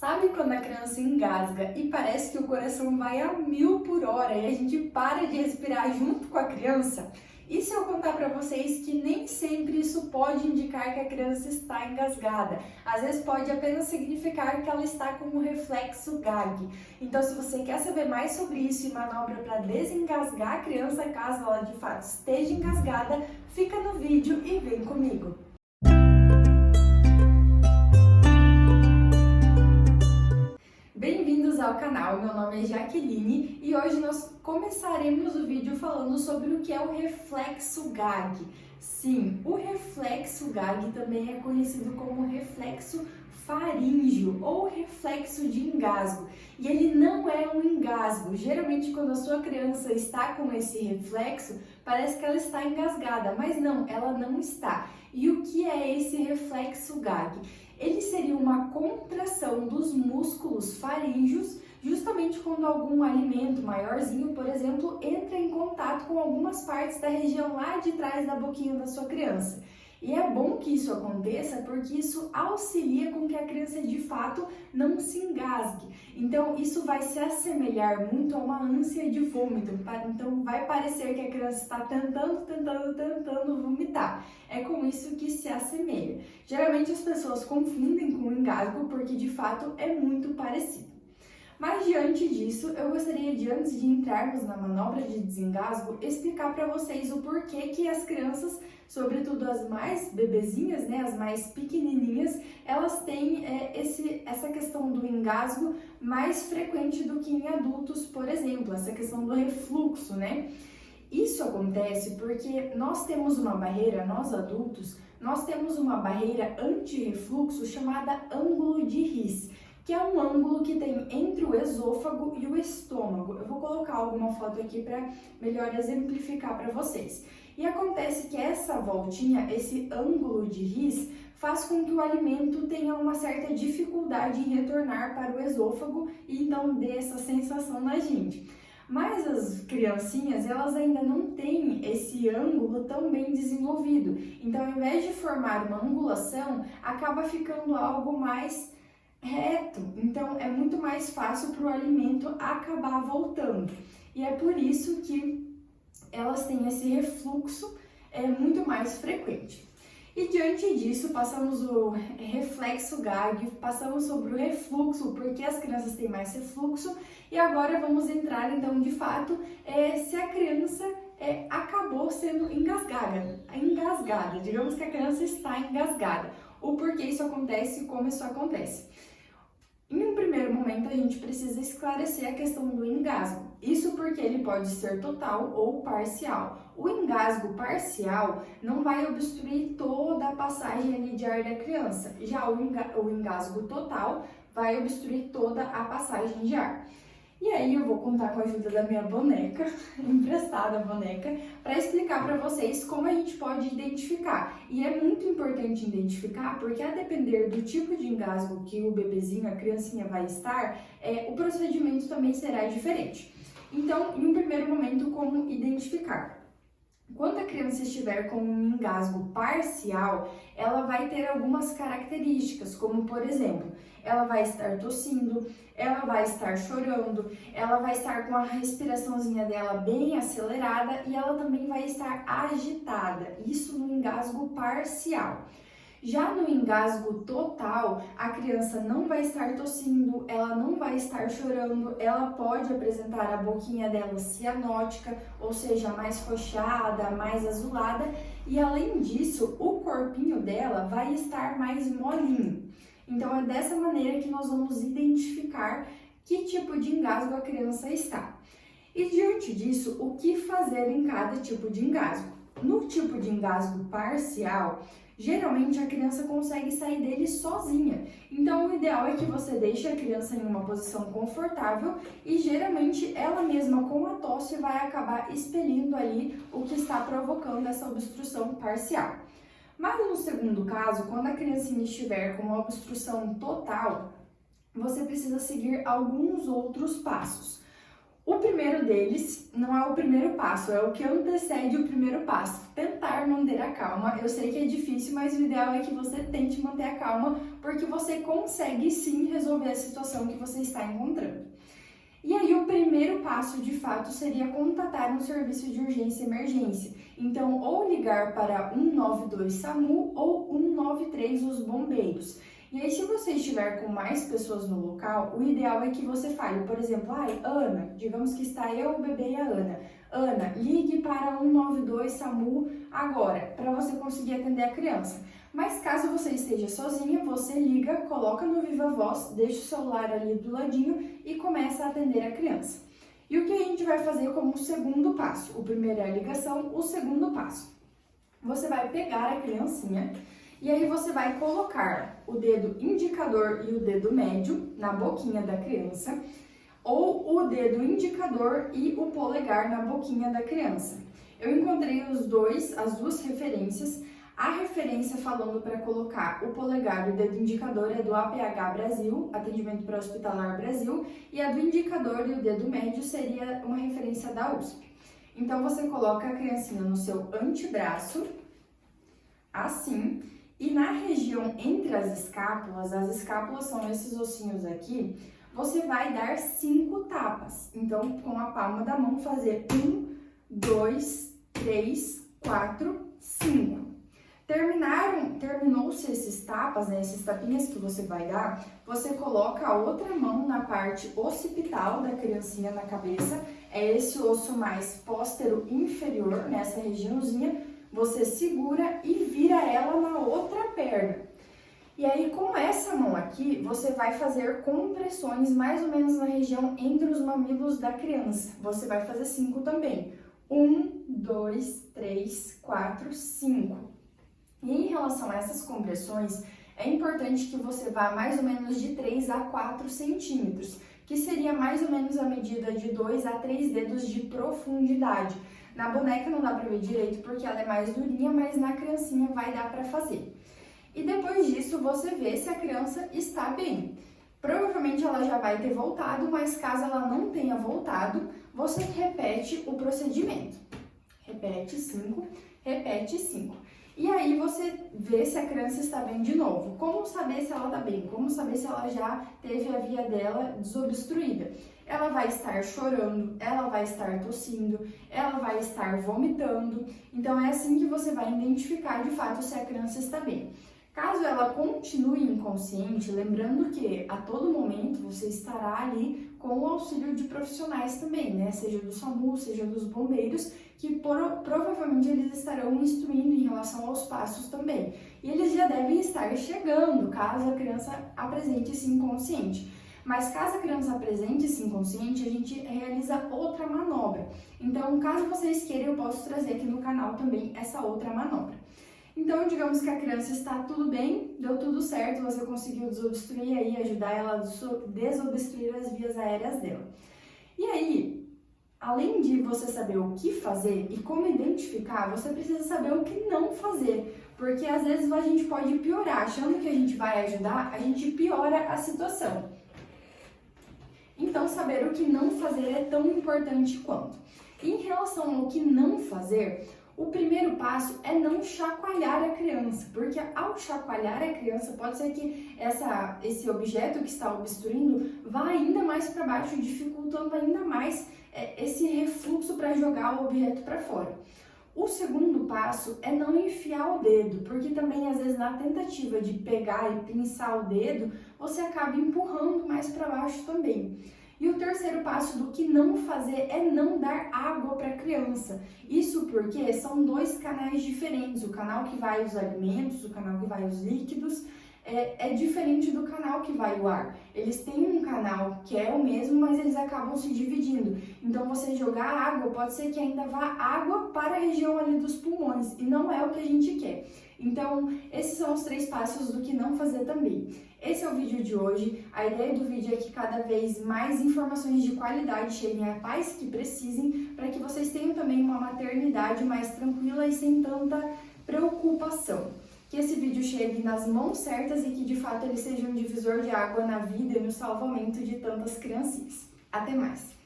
Sabe quando a criança engasga e parece que o coração vai a 1000 por hora e a gente para de respirar junto com a criança? E se eu contar para vocês que nem sempre isso pode indicar que a criança está engasgada? Às vezes pode apenas significar que ela está com um reflexo gag. Então, se você quer saber mais sobre isso e manobra para desengasgar a criança caso ela de fato esteja engasgada, fica no vídeo e vem comigo. Bem-vindos ao canal, meu nome é Jaqueline e hoje nós começaremos o vídeo falando sobre o que é o reflexo gag. Sim, o reflexo gag também é conhecido como reflexo faríngeo ou reflexo de engasgo. E ele não é um engasgo. Geralmente quando a sua criança está com esse reflexo, parece que ela está engasgada, mas não, ela não está. E o que é esse reflexo gag? Ele seria uma contração dos músculos faríngeos, justamente quando algum alimento maiorzinho, por exemplo, entra em contato com algumas partes da região lá de trás da boquinha da sua criança. E é bom que isso aconteça porque isso auxilia com que a criança de fato não se engasgue. Então isso vai se assemelhar muito a uma ânsia de vômito. Então vai parecer que a criança está tentando vomitar. É com isso que se assemelha. Geralmente as pessoas confundem com o engasgo porque de fato é muito parecido. Mas diante disso, eu gostaria de, antes de entrarmos na manobra de desengasgo, explicar para vocês o porquê que as crianças, sobretudo as mais bebezinhas, né, as mais pequenininhas, elas têm essa questão do engasgo mais frequente do que em adultos, por exemplo, essa questão do refluxo, né? Isso acontece porque nós temos uma barreira, nós adultos, nós temos uma barreira anti-refluxo chamada ângulo de His, que é um ângulo que tem entre o esôfago e o estômago. Eu vou colocar alguma foto aqui para melhor exemplificar para vocês. E acontece que essa voltinha, esse ângulo de His, faz com que o alimento tenha uma certa dificuldade em retornar para o esôfago e então dê essa sensação na gente. Mas as criancinhas, elas ainda não têm esse ângulo tão bem desenvolvido. Então, ao invés de formar uma angulação, acaba ficando algo mais reto, então é muito mais fácil para o alimento acabar voltando. E é por isso que elas têm esse refluxo muito mais frequente. E diante disso, passamos o reflexo gag, passamos sobre o refluxo, porque as crianças têm mais refluxo, e agora vamos entrar então de fato se a criança acabou sendo engasgada, digamos que a criança está engasgada, o porquê isso acontece e como isso acontece. Em um primeiro momento, a gente precisa esclarecer a questão do engasgo. Isso porque ele pode ser total ou parcial. O engasgo parcial não vai obstruir toda a passagem ali de ar da criança. Já o engasgo total vai obstruir toda a passagem de ar. E aí eu vou contar com a ajuda da minha boneca, emprestada boneca, para explicar para vocês como a gente pode identificar. E é muito importante identificar porque a depender do tipo de engasgo que o bebezinho, a criancinha vai estar, o procedimento também será diferente. Então, em um primeiro momento, como identificar? Quando a criança estiver com um engasgo parcial, ela vai ter algumas características, como por exemplo, ela vai estar tossindo, ela vai estar chorando, ela vai estar com a respiraçãozinha dela bem acelerada e ela também vai estar agitada, isso no engasgo parcial. Já no engasgo total, a criança não vai estar tossindo, ela não vai estar chorando, ela pode apresentar a boquinha dela cianótica, ou seja, mais roxada, mais azulada, e além disso, o corpinho dela vai estar mais molinho. Então é dessa maneira que nós vamos identificar que tipo de engasgo a criança está. E diante disso, o que fazer em cada tipo de engasgo? No tipo de engasgo parcial, geralmente a criança consegue sair dele sozinha. Então o ideal é que você deixe a criança em uma posição confortável e geralmente ela mesma com a tosse vai acabar expelindo ali o que está provocando essa obstrução parcial. Mas no segundo caso, quando a criancinha estiver com uma obstrução total, você precisa seguir alguns outros passos. O primeiro deles não é o primeiro passo, é o que antecede o primeiro passo. Tentar manter a calma. Eu sei que é difícil, mas o ideal é que você tente manter a calma, porque você consegue sim resolver a situação que você está encontrando. E aí o primeiro passo de fato seria contatar um serviço de urgência e emergência. Então, ou ligar para 192 SAMU ou 193 os bombeiros. E aí, se você estiver com mais pessoas no local, o ideal é que você fale, por exemplo, Ana, digamos que está eu, o bebê e a Ana. Ana, ligue para 192 SAMU agora, para você conseguir atender a criança. Mas caso você esteja sozinha, você liga, coloca no Viva Voz, deixa o celular ali do ladinho e começa a atender a criança. E o que a gente vai fazer como segundo passo? O primeiro é a ligação, o segundo passo. Você vai pegar a criancinha e aí você vai colocar o dedo indicador e o dedo médio na boquinha da criança, ou o dedo indicador e o polegar na boquinha da criança. Eu encontrei as duas referências. A referência falando para colocar o polegar e o dedo indicador é do APH Brasil, Atendimento Pré-Hospitalar Brasil, e a do indicador e o dedo médio seria uma referência da USP. Então você coloca a criancinha no seu antebraço, assim, e na região entre as escápulas são esses ossinhos aqui, você vai dar 5 tapas. Então, com a palma da mão, fazer 1, 2, 3, 4, 5. Terminou-se esses tapas, né, esses tapinhas que você vai dar, você coloca a outra mão na parte occipital da criancinha na cabeça, é esse osso mais póstero inferior, nessa regiãozinha, você segura e vira ela na outra perna. E aí, com essa mão aqui, você vai fazer compressões mais ou menos na região entre os mamilos da criança. Você vai fazer 5 também. 1, 2, 3, 4, 5. E em relação a essas compressões, é importante que você vá mais ou menos de 3 a 4 centímetros, que seria mais ou menos a medida de 2 a 3 dedos de profundidade. Na boneca não dá para ver direito porque ela é mais durinha, mas na criancinha vai dar para fazer. E depois disso você vê se a criança está bem. Provavelmente ela já vai ter voltado, mas caso ela não tenha voltado, você repete o procedimento. Repete 5, repete 5. E aí você vê se a criança está bem de novo. Como saber se ela está bem? Como saber se ela já teve a via dela desobstruída? Ela vai estar chorando, ela vai estar tossindo, ela vai estar vomitando. Então é assim que você vai identificar de fato se a criança está bem. Caso ela continue inconsciente, lembrando que a todo momento você estará ali com o auxílio de profissionais também, né? Seja do SAMU, seja dos bombeiros, que provavelmente eles estarão instruindo em relação aos passos também. E eles já devem estar chegando, caso a criança apresente-se inconsciente. Mas caso a criança apresente-se inconsciente, a gente realiza outra manobra. Então, caso vocês queiram, eu posso trazer aqui no canal também essa outra manobra. Então, digamos que a criança está tudo bem, deu tudo certo, você conseguiu desobstruir aí, ajudar ela a desobstruir as vias aéreas dela. E aí, além de você saber o que fazer e como identificar, você precisa saber o que não fazer, porque às vezes a gente pode piorar, achando que a gente vai ajudar, a gente piora a situação. Então, saber o que não fazer é tão importante quanto. E em relação ao que não fazer, o primeiro passo é não chacoalhar a criança, porque ao chacoalhar a criança, pode ser que esse objeto que está obstruindo vá ainda mais para baixo, dificultando ainda mais esse refluxo para jogar o objeto para fora. O segundo passo é não enfiar o dedo, porque também às vezes na tentativa de pegar e pinçar o dedo, você acaba empurrando mais para baixo também. E o terceiro passo do que não fazer é não dar água para a criança. Isso porque são 2 canais diferentes. O canal que vai os alimentos, o canal que vai os líquidos, é diferente do canal que vai o ar. Eles têm um canal que é o mesmo, mas eles acabam se dividindo. Então, você jogar água, pode ser que ainda vá água para a região ali dos pulmões, e não é o que a gente quer. Então, esses são os 3 passos do que não fazer também. Esse é o vídeo de hoje. A ideia do vídeo é que cada vez mais informações de qualidade cheguem a pais que precisem, para que vocês tenham também uma maternidade mais tranquila e sem tanta preocupação. Que esse vídeo chegue nas mãos certas e que de fato ele seja um divisor de água na vida e no salvamento de tantas criancinhas. Até mais!